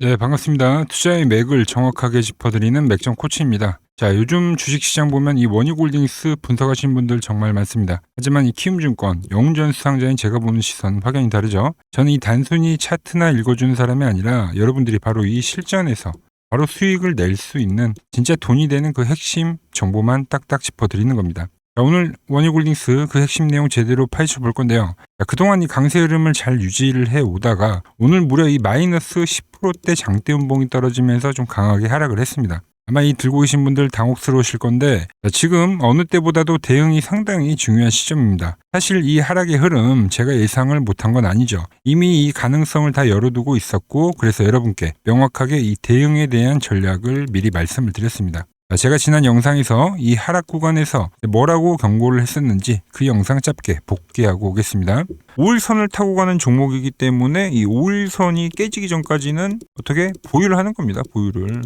네, 반갑습니다. 투자의 맥을 정확하게 짚어드리는 맥정 코치입니다. 자, 요즘 주식시장 보면 이 원익홀딩스 분석하신 분들 정말 많습니다. 하지만 이 키움증권 영웅전 수상자인 제가 보는 시선 확연히 다르죠. 저는 이 단순히 차트나 읽어주는 사람이 아니라 여러분들이 바로 이 실전에서 바로 수익을 낼 수 있는 진짜 돈이 되는 그 핵심 정보만 딱딱 짚어드리는 겁니다. 자, 오늘 원익홀딩스 그 핵심 내용 제대로 파헤쳐 볼 건데요. 자, 그동안 이 강세 흐름을 잘 유지를 해 오다가 오늘 무려 이 마이너스 10%대 장대 운봉이 떨어지면서 좀 강하게 하락을 했습니다. 아마 이 들고 계신 분들 당혹스러우실 건데, 자, 지금 어느 때보다도 대응이 상당히 중요한 시점입니다. 사실 이 하락의 흐름 제가 예상을 못한 건 아니죠. 이미 이 가능성을 다 열어두고 있었고, 그래서 여러분께 명확하게 이 대응에 대한 전략을 미리 말씀을 드렸습니다. 제가 지난 영상에서 이 하락 구간에서 뭐라고 경고를 했었는지 그 영상 짧게 복귀하고 오겠습니다. 5일선을 타고 가는 종목이기 때문에 이 5일선이 깨지기 전까지는 어떻게 보유를 하는 겁니다. 보유를.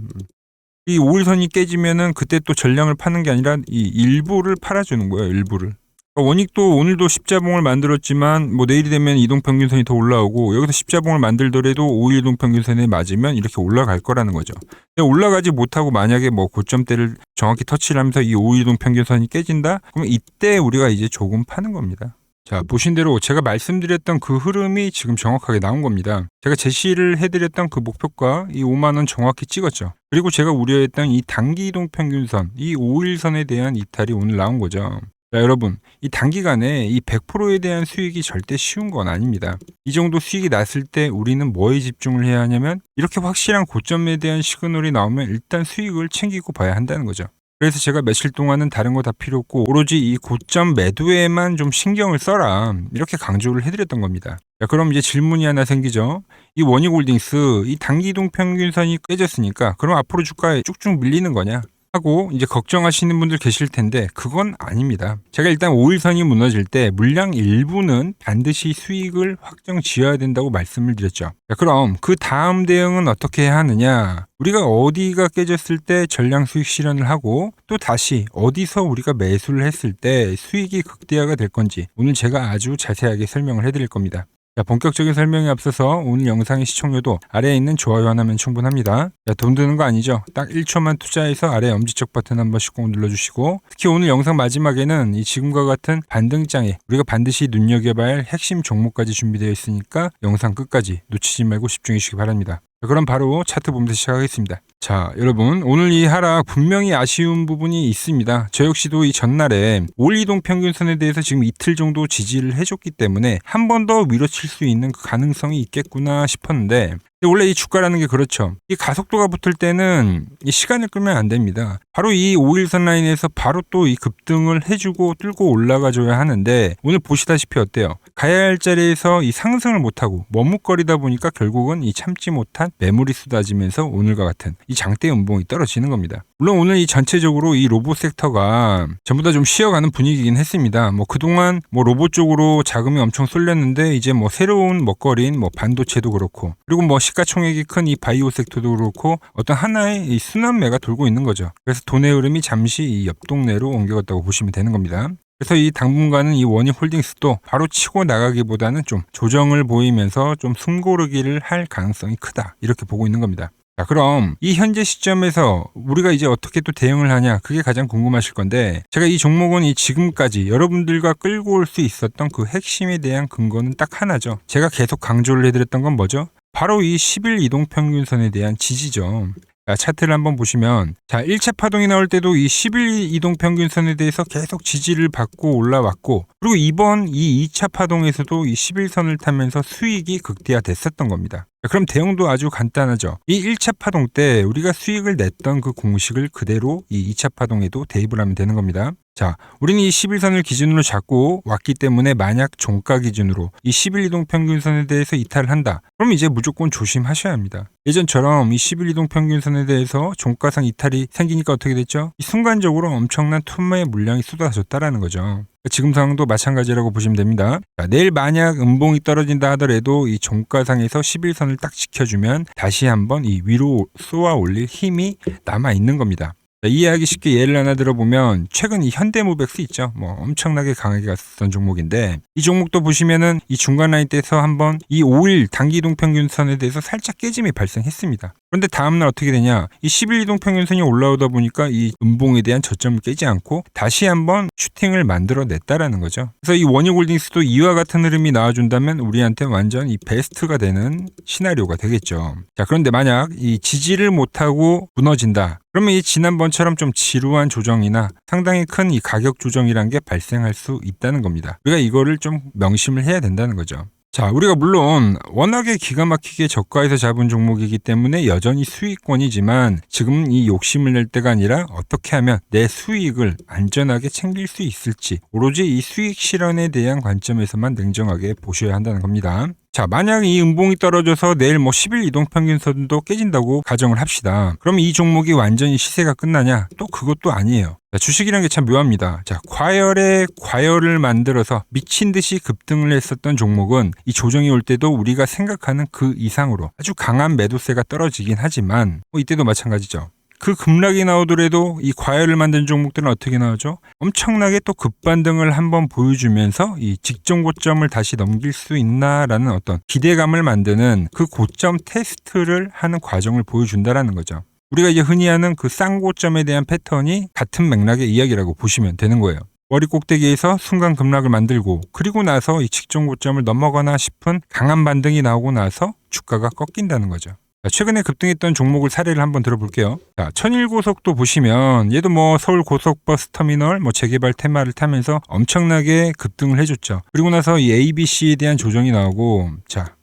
이 5일선이 깨지면은 그때 또 전량을 파는 게 아니라 이 일부를 팔아주는 거예요. 일부를. 원익도 오늘도 십자봉을 만들었지만 뭐 내일이 되면 이동평균선이 더 올라오고 여기서 십자봉을 만들더라도 5일 이동평균선에 맞으면 이렇게 올라갈 거라는 거죠. 근데 올라가지 못하고 만약에 뭐 고점대를 정확히 터치를 하면서 이 5일 이동평균선이 깨진다? 그러면 이때 우리가 이제 조금 파는 겁니다. 자, 보신 대로 제가 말씀드렸던 그 흐름이 지금 정확하게 나온 겁니다. 제가 제시를 해드렸던 그 목표가 이 5만원 정확히 찍었죠. 그리고 제가 우려했던 이 단기 이동평균선, 이 5일선에 대한 이탈이 오늘 나온 거죠. 자, 여러분, 이 단기간에 이 100%에 대한 수익이 절대 쉬운 건 아닙니다. 이 정도 수익이 났을 때 우리는 뭐에 집중을 해야 하냐면 이렇게 확실한 고점에 대한 시그널이 나오면 일단 수익을 챙기고 봐야 한다는 거죠. 그래서 제가 며칠 동안은 다른 거 다 필요 없고 오로지 이 고점 매도에만 좀 신경을 써라 이렇게 강조를 해드렸던 겁니다. 자, 그럼 이제 질문이 하나 생기죠. 이 원익홀딩스 이 단기 이동 평균선이 깨졌으니까 그럼 앞으로 주가에 쭉쭉 밀리는 거냐? 하고 이제 걱정하시는 분들 계실 텐데 그건 아닙니다. 제가 일단 5일선이 무너질 때 물량 일부는 반드시 수익을 확정 지어야 된다고 말씀을 드렸죠. 자, 그럼 그 다음 대응은 어떻게 해야 하느냐? 우리가 어디가 깨졌을 때 전량 수익 실현을 하고 또 다시 어디서 우리가 매수를 했을 때 수익이 극대화가 될 건지 오늘 제가 아주 자세하게 설명을 해드릴 겁니다. 자, 본격적인 설명에 앞서서 오늘 영상의 시청료도 아래에 있는 좋아요 하나면 충분합니다. 자, 돈 드는 거 아니죠? 딱 1초만 투자해서 아래 엄지척 버튼 한 번씩 꼭 눌러주시고 특히 오늘 영상 마지막에는 이 지금과 같은 반등장에 우리가 반드시 눈여겨봐야 할 핵심 종목까지 준비되어 있으니까 영상 끝까지 놓치지 말고 집중해 주시기 바랍니다. 자, 그럼 바로 차트 보면서 시작하겠습니다. 자, 여러분, 오늘 이 하락 분명히 아쉬운 부분이 있습니다. 저 역시도 이 전날에 5일 이동 평균선에 대해서 지금 이틀 정도 지지를 해줬기 때문에 한 번 더 밀어칠 수 있는 그 가능성이 있겠구나 싶었는데 원래 이 주가라는 게 그렇죠. 이 가속도가 붙을 때는 이 시간을 끌면 안 됩니다. 바로 이 5일선 라인에서 바로 또 이 급등을 해주고 뚫고 올라가줘야 하는데 오늘 보시다시피 어때요? 가야 할 자리에서 이 상승을 못하고 머뭇거리다 보니까 결국은 이 참지 못한 매물이 쏟아지면서 오늘과 같은 이 장대 연봉이 떨어지는 겁니다. 물론 오늘 이 전체적으로 이 로봇 섹터가 전부 다 좀 쉬어가는 분위기긴 했습니다. 뭐 그동안 뭐 로봇 쪽으로 자금이 엄청 쏠렸는데 이제 뭐 새로운 먹거리인 뭐 반도체도 그렇고 그리고 뭐 시가총액이 큰 이 바이오 섹터도 그렇고 어떤 하나의 이 순환매가 돌고 있는 거죠. 그래서 돈의 흐름이 잠시 이 옆 동네로 옮겨갔다고 보시면 되는 겁니다. 그래서 이 당분간은 이 원익홀딩스도 바로 치고 나가기보다는 좀 조정을 보이면서 좀 숨고르기를 할 가능성이 크다 이렇게 보고 있는 겁니다. 자, 그럼 이 현재 시점에서 우리가 이제 어떻게 또 대응을 하냐 그게 가장 궁금하실 건데 제가 이 종목은 이 지금까지 여러분들과 끌고 올 수 있었던 그 핵심에 대한 근거는 딱 하나죠. 제가 계속 강조를 해드렸던 건 뭐죠? 바로 이 10일 이동평균선에 대한 지지죠. 자, 차트를 한번 보시면 자 1차 파동이 나올 때도 이 10일 이동평균선에 대해서 계속 지지를 받고 올라왔고 그리고 이번 이 2차 파동에서도 이 11선을 타면서 수익이 극대화됐었던 겁니다. 그럼 대응도 아주 간단하죠. 이 1차 파동 때 우리가 수익을 냈던 그 공식을 그대로 이 2차 파동에도 대입을 하면 되는 겁니다. 자, 우리는 이 11선을 기준으로 잡고 왔기 때문에 만약 종가 기준으로 이 10일 이동 평균선에 대해서 이탈을 한다. 그럼 이제 무조건 조심하셔야 합니다. 예전처럼 이 10일 이동 평균선에 대해서 종가상 이탈이 생기니까 어떻게 됐죠? 이 순간적으로 엄청난 투매의 물량이 쏟아졌다라는 거죠. 지금 상황도 마찬가지라고 보시면 됩니다. 자, 내일 만약 음봉이 떨어진다 하더라도 이 종가상에서 11선을 딱 지켜주면 다시 한번 이 위로 쏘아 올릴 힘이 남아 있는 겁니다. 이해하기 쉽게 예를 하나 들어보면 최근 이 현대모백스 있죠. 엄청나게 강하게 갔었던 종목인데 이 종목도 보시면은 이 중간 라인대에서 한번 이 5일 단기 이동평균선에 대해서 살짝 깨짐이 발생했습니다. 그런데 다음날 어떻게 되냐? 이 10일 이동평균선이 올라오다 보니까 이 음봉에 대한 저점을 깨지 않고 다시 한번 슈팅을 만들어냈다라는 거죠. 그래서 이 원유골딩스도 이와 같은 흐름이 나와준다면 우리한테 완전 이 베스트가 되는 시나리오가 되겠죠. 자, 그런데 만약 이 지지를 못하고 무너진다. 그러면 이 지난번처럼 좀 지루한 조정이나 상당히 큰 이 가격 조정이란 게 발생할 수 있다는 겁니다. 우리가 이거를 좀 명심을 해야 된다는 거죠. 자, 우리가 물론 워낙에 기가 막히게 저가에서 잡은 종목이기 때문에 여전히 수익권이지만 지금은 이 욕심을 낼 때가 아니라 어떻게 하면 내 수익을 안전하게 챙길 수 있을지 오로지 이 수익 실현에 대한 관점에서만 냉정하게 보셔야 한다는 겁니다. 자, 만약 이 음봉이 떨어져서 내일 10일 이동평균선도 깨진다고 가정을 합시다. 그럼 이 종목이 완전히 시세가 끝나냐? 또 그것도 아니에요. 자, 주식이란 게 참 묘합니다. 자, 과열에 과열을 만들어서 미친 듯이 급등을 했었던 종목은 이 조정이 올 때도 우리가 생각하는 그 이상으로 아주 강한 매도세가 떨어지긴 하지만 이때도 마찬가지죠. 그 급락이 나오더라도 이 과열을 만든 종목들은 어떻게 나오죠? 엄청나게 또 급반등을 한번 보여주면서 이 직전 고점을 다시 넘길 수 있나라는 어떤 기대감을 만드는 그 고점 테스트를 하는 과정을 보여준다라는 거죠. 우리가 이제 흔히 하는 그 쌍고점에 대한 패턴이 같은 맥락의 이야기라고 보시면 되는 거예요. 머리 꼭대기에서 순간 급락을 만들고 그리고 나서 이 직전 고점을 넘어가나 싶은 강한 반등이 나오고 나서 주가가 꺾인다는 거죠. 최근에 급등했던 종목을 사례를 한번 들어볼게요. 자, 천일고속도 보시면 얘도 서울 고속버스 터미널 재개발 테마를 타면서 엄청나게 급등을 해줬죠. 그리고 나서 이 ABC에 대한 조정이 나오고 자,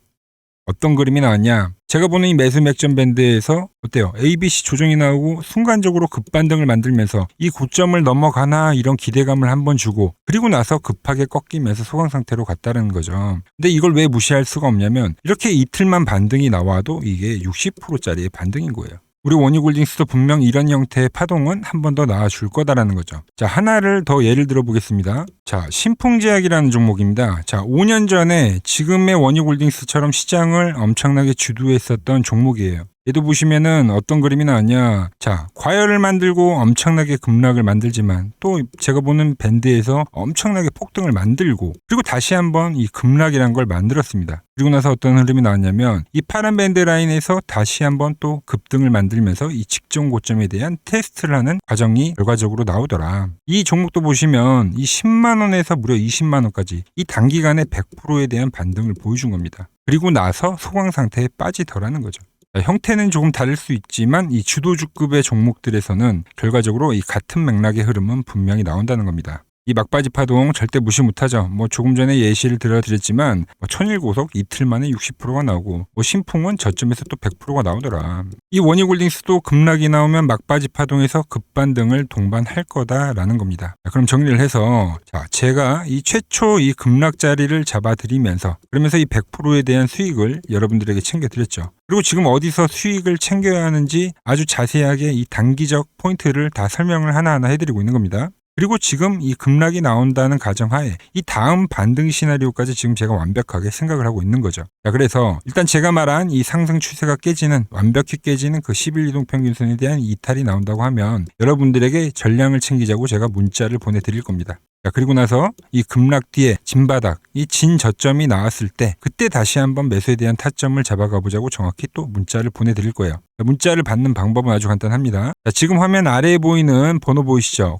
어떤 그림이 나왔냐? 제가 보는 이 매수 맥점 밴드에서 어때요? ABC 조정이 나오고 순간적으로 급반등을 만들면서 이 고점을 넘어가나 이런 기대감을 한번 주고 그리고 나서 급하게 꺾이면서 소강 상태로 갔다는 거죠. 근데 이걸 왜 무시할 수가 없냐면 이렇게 이틀만 반등이 나와도 이게 60%짜리의 반등인 거예요. 우리 원유골딩스도 분명 이런 형태의 파동은 한 번 더 나와줄 거다라는 거죠. 자, 하나를 더 예를 들어보겠습니다. 자, 신풍제약이라는 종목입니다. 자, 5년 전에 지금의 원유골딩스처럼 시장을 엄청나게 주도했었던 종목이에요. 얘도 보시면은 어떤 그림이 나왔냐. 자, 과열을 만들고 엄청나게 급락을 만들지만 또 제가 보는 밴드에서 엄청나게 폭등을 만들고 그리고 다시 한번 이 급락이란 걸 만들었습니다. 그리고 나서 어떤 흐름이 나왔냐면 이 파란 밴드 라인에서 다시 한번 또 급등을 만들면서 이 직전 고점에 대한 테스트를 하는 과정이 결과적으로 나오더라. 이 종목도 보시면 이 10만 원에서 무려 20만 원까지 이 단기간에 100%에 대한 반등을 보여준 겁니다. 그리고 나서 소강 상태에 빠지더라는 거죠. 형태는 조금 다를 수 있지만 이 주도주급의 종목들에서는 결과적으로 이 같은 맥락의 흐름은 분명히 나온다는 겁니다. 이 막바지 파동 절대 무시 못하죠. 조금 전에 예시를 들어드렸지만 천일고속 이틀 만에 60%가 나오고 신풍은 저점에서 또 100%가 나오더라. 이 원유골딩스도 급락이 나오면 막바지 파동에서 급반등을 동반할 거다라는 겁니다. 그럼 정리를 해서 자, 제가 이 최초 이 급락 자리를 잡아드리면서 그러면서 이 100%에 대한 수익을 여러분들에게 챙겨드렸죠. 그리고 지금 어디서 수익을 챙겨야 하는지 아주 자세하게 이 단기적 포인트를 다 설명을 하나하나 해드리고 있는 겁니다. 그리고 지금 이 급락이 나온다는 가정하에 이 다음 반등 시나리오까지 지금 제가 완벽하게 생각을 하고 있는 거죠. 자, 그래서 일단 제가 말한 이 상승 추세가 깨지는 완벽히 깨지는 그 10일 이동평균선에 대한 이탈이 나온다고 하면 여러분들에게 전량을 챙기자고 제가 문자를 보내드릴 겁니다. 자, 그리고 나서 이 급락 뒤에 진바닥, 이 진 저점이 나왔을 때 그때 다시 한번 매수에 대한 타점을 잡아가 보자고 정확히 또 문자를 보내드릴 거예요. 문자를 받는 방법은 아주 간단합니다. 자, 지금 화면 아래에 보이는 번호 보이시죠?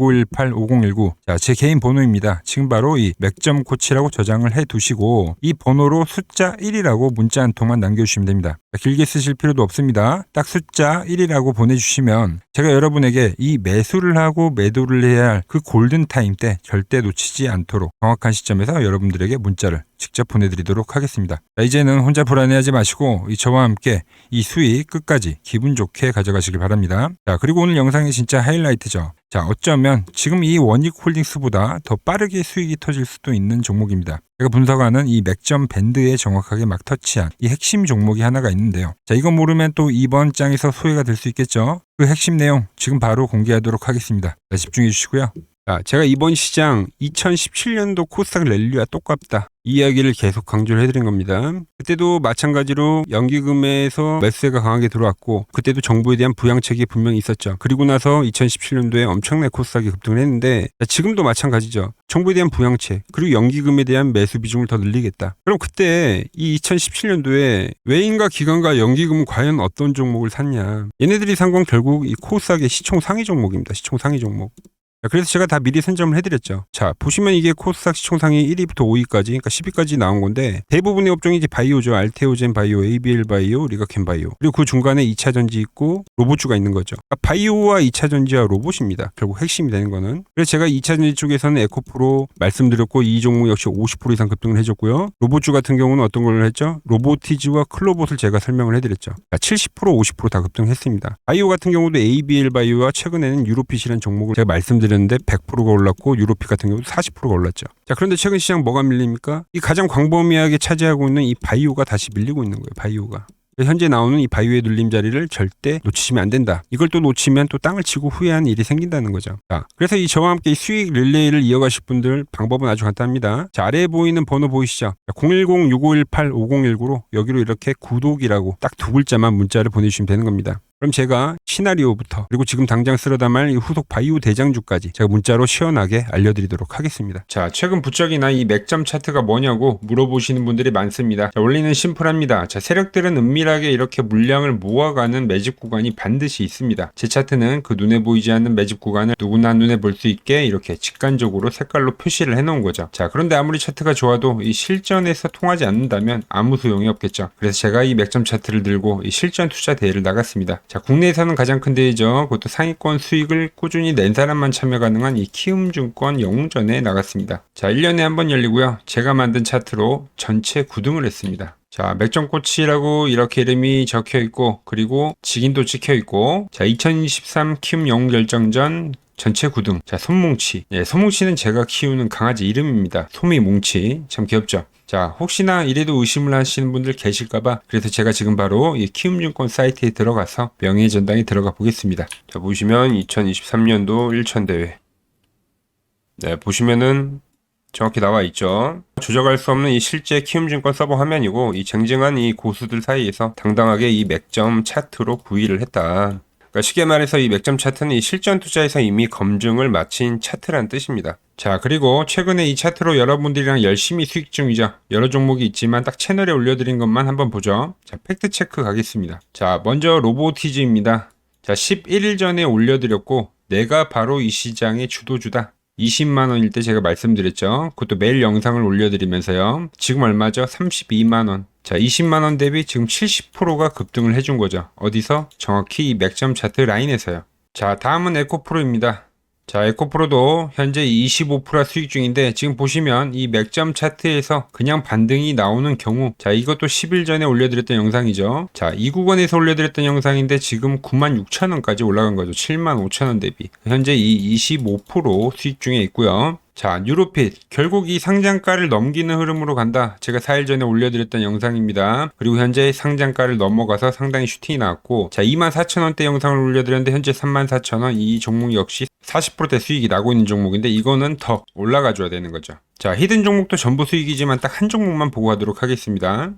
010-6518-5019. 자, 제 개인 번호입니다. 지금 바로 이 맥점 코치라고 저장을 해 두시고 이 번호로 숫자 1이라고 문자 한 통만 남겨주시면 됩니다. 자, 길게 쓰실 필요도 없습니다. 딱 숫자 1이라고 보내주시면 제가 여러분에게 이 매수를 하고 매도를 해야 할 그 골든타임 때 절대 놓치지 않도록 정확한 시점에서 여러분들에게 문자를 직접 보내드리도록 하겠습니다. 자, 이제는 혼자 불안해하지 마시고 저와 함께 이 수익 끝까지 기분 좋게 가져가시길 바랍니다. 자, 그리고 오늘 영상의 진짜 하이라이트죠. 자, 어쩌면 지금 이 원익홀딩스보다 더 빠르게 수익이 터질 수도 있는 종목입니다. 제가 분석하는 이 맥점 밴드에 정확하게 막 터치한 이 핵심 종목이 하나가 있는데요. 자, 이거 모르면 또 이번 장에서 소외가 될 수 있겠죠. 그 핵심 내용 지금 바로 공개하도록 하겠습니다. 자, 집중해 주시고요. 자, 제가 이번 시장 2017년도 코스닥 랠리와 똑같다. 이 이야기를 계속 강조를 해드린 겁니다. 그때도 마찬가지로 연기금에서 매수세가 강하게 들어왔고 그때도 정부에 대한 부양책이 분명히 있었죠. 그리고 나서 2017년도에 엄청나게 코스닥이 급등을 했는데 지금도 마찬가지죠. 정부에 대한 부양책 그리고 연기금에 대한 매수 비중을 더 늘리겠다. 그럼 그때 이 2017년도에 외인과 기관과 연기금은 과연 어떤 종목을 샀냐. 얘네들이 산 건 결국 이 코스닥의 시총 상위 종목입니다. 시총 상위 종목. 그래서 제가 다 미리 선점을 해드렸죠. 자, 보시면 이게 코스닥 시총 상위 1위부터 5위까지, 그러니까 10위까지 나온 건데 대부분의 업종이 이제 바이오죠. 알테오젠 바이오, ABL 바이오, 리가켄 바이오. 그리고 그 중간에 2차 전지 있고 로봇주가 있는 거죠. 그러니까 바이오와 2차 전지와 로봇입니다. 결국 핵심이 되는 거는. 그래서 제가 2차 전지 쪽에서는 에코프로 말씀드렸고 이 종목 역시 50% 이상 급등을 해줬고요. 로봇주 같은 경우는 어떤 걸 했죠? 로보티즈와 클로봇을 제가 설명을 해드렸죠. 그러니까 70%, 50% 다 급등했습니다. 바이오 같은 경우도 ABL 바이오와 최근에는 유로핏이라는 종목을 제가 말씀드렸는데 100%가 올랐고 유로핏 같은 경우도 40%가 올랐죠. 자, 그런데 최근 시장 뭐가 밀립니까? 이 가장 광범위하게 차지하고 있는 이 바이오가 다시 밀리고 있는 거예요. 바이오가. 현재 나오는 이 바이오의 눌림자리를 절대 놓치시면 안 된다. 이걸 또 놓치면 또 땅을 치고 후회하는 일이 생긴다는 거죠. 자, 그래서 저와 함께 이 수익 릴레이를 이어가실 분들 방법은 아주 간단합니다. 자, 아래에 보이는 번호 보이시죠? 010-6518-5019로 여기로 이렇게 구독이라고 딱 두 글자만 문자를 보내주시면 되는 겁니다. 그럼 제가 시나리오부터 그리고 지금 당장 쓸어 담을 이 후속 바이오 대장주까지 제가 문자로 시원하게 알려드리도록 하겠습니다. 자, 최근 부쩍이나 이 맥점 차트가 뭐냐고 물어보시는 분들이 많습니다. 자, 원리는 심플합니다. 자, 세력들은 은밀하게 이렇게 물량을 모아가는 매집 구간이 반드시 있습니다. 제 차트는 그 눈에 보이지 않는 매집 구간을 누구나 눈에 볼 수 있게 이렇게 직관적으로 색깔로 표시를 해놓은 거죠. 자, 그런데 아무리 차트가 좋아도 이 실전에서 통하지 않는다면 아무 소용이 없겠죠. 그래서 제가 이 맥점 차트를 들고 이 실전 투자 대회를 나갔습니다. 자, 국내에서는 가장 큰 대회죠. 그것도 상위권 수익을 꾸준히 낸 사람만 참여 가능한 이 키움증권 영웅전에 나갔습니다. 자, 1년에 한 번 열리고요. 제가 만든 차트로 전체 9등을 했습니다. 자, 맥점꽃이라고 이렇게 이름이 적혀 있고 그리고 직인도 찍혀 있고 자, 2023 키움 영웅 결정전 전체 9등. 자, 솜뭉치. 예, 솜뭉치는 제가 키우는 강아지 이름입니다. 솜이뭉치. 참 귀엽죠? 자, 혹시나 이래도 의심을 하시는 분들 계실까봐 그래서 제가 지금 바로 이 키움증권 사이트에 들어가서 명예의 전당에 들어가 보겠습니다. 자, 보시면 2023년도 1천대회. 네, 보시면은 정확히 나와 있죠. 조작할 수 없는 이 실제 키움증권 서버 화면이고 이 쟁쟁한 이 고수들 사이에서 당당하게 이 맥점 차트로 구위를 했다. 그러니까 쉽게 말해서 이 맥점 차트는 이 실전 투자에서 이미 검증을 마친 차트란 뜻입니다. 자, 그리고 최근에 이 차트로 여러분들이랑 열심히 수익 중이죠. 여러 종목이 있지만 딱 채널에 올려드린 것만 한번 보죠. 자, 팩트체크 가겠습니다. 자, 먼저 로보티즈입니다. 자, 11일 전에 올려드렸고 내가 바로 이 시장의 주도주다. 20만원일 때 제가 말씀드렸죠. 그것도 매일 영상을 올려드리면서요. 지금 얼마죠? 32만원. 자, 20만원 대비 지금 70%가 급등을 해준 거죠. 어디서? 정확히 이 맥점 차트 라인에서요. 자, 다음은 에코프로입니다. 자, 에코프로도 현재 25% 수익 중인데 지금 보시면 이 맥점 차트에서 그냥 반등이 나오는 경우 자, 이것도 10일 전에 올려드렸던 영상이죠. 자, 이 구간에서 올려드렸던 영상인데 지금 96,000원까지 올라간 거죠. 75,000원 대비. 현재 이 25% 수익 중에 있고요. 자, 유로핏. 결국 이 상장가를 넘기는 흐름으로 간다. 제가 4일 전에 올려드렸던 영상입니다. 그리고 현재 상장가를 넘어가서 상당히 슈팅이 나왔고 자, 24,000원대 영상을 올려드렸는데 현재 34,000원. 이 종목 역시 40%대 수익이 나고 있는 종목인데 이거는 더 올라가줘야 되는 거죠. 자, 히든 종목도 전부 수익이지만 딱 한 종목만 보고 가도록 하겠습니다.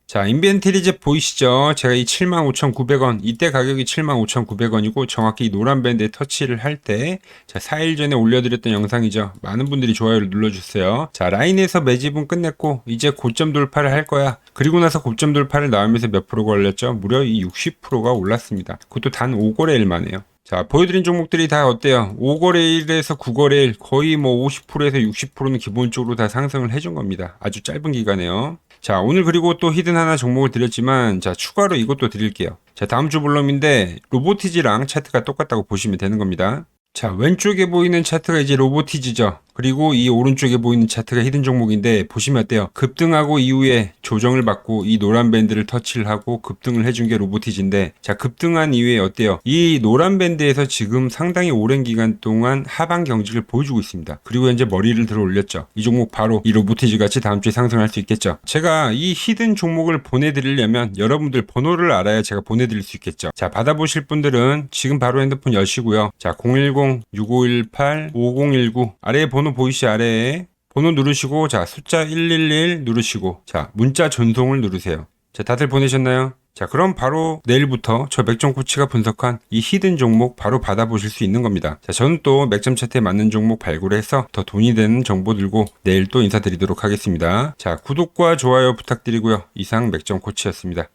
자, 인벤트리즈 보이시죠? 제가 이 75,900원, 이때 가격이 75,900원이고 정확히 이 노란 밴드에 터치를 할 때 자, 4일 전에 올려드렸던 영상이죠. 많은 분들이 좋아요를 눌러주세요. 자, 라인에서 매집은 끝냈고 이제 고점 돌파를 할 거야. 그리고 나서 고점 돌파를 나오면서 몇 프로가 올렸죠? 무려 이 60%가 올랐습니다. 그것도 단 5거래일 만에요. 자, 보여드린 종목들이 다 어때요? 5거래일에서 9거래일 거의 뭐 50%에서 60%는 기본적으로 다 상승을 해준 겁니다. 아주 짧은 기간에요. 자, 오늘 그리고 또 히든 하나 종목을 드렸지만 자, 추가로 이것도 드릴게요. 자, 다음 주 볼럼인데 로보티즈랑 차트가 똑같다고 보시면 되는 겁니다. 자, 왼쪽에 보이는 차트가 이제 로보티즈죠. 그리고 이 오른쪽에 보이는 차트가 히든 종목인데 보시면 어때요? 급등하고 이후에 조정을 받고 이 노란 밴드를 터치를 하고 급등을 해준 게 로보티즈인데 자, 급등한 이후에 어때요? 이 노란 밴드에서 지금 상당히 오랜 기간 동안 하방 경직을 보여주고 있습니다. 그리고 현재 머리를 들어 올렸죠. 이 종목 바로 이 로보티즈 같이 다음 주에 상승할 수 있겠죠. 제가 이 히든 종목을 보내드리려면 여러분들 번호를 알아야 제가 보내드릴 수 있겠죠. 자, 받아보실 분들은 지금 바로 핸드폰 여시고요. 자, 010-6518-5019 아래에 번호 보이시 아래에 번호 누르시고 자 숫자 111 누르시고 자 문자 전송을 누르세요. 자 다들 보내셨나요? 자 그럼 바로 내일부터 저 맥점 코치가 분석한 이 히든 종목 바로 받아보실 수 있는 겁니다. 자 저는 또 맥점 차트에 맞는 종목 발굴을 해서 더 돈이 되는 정보 들고 내일 또 인사드리도록 하겠습니다. 자 구독과 좋아요 부탁드리고요. 이상 맥점 코치였습니다.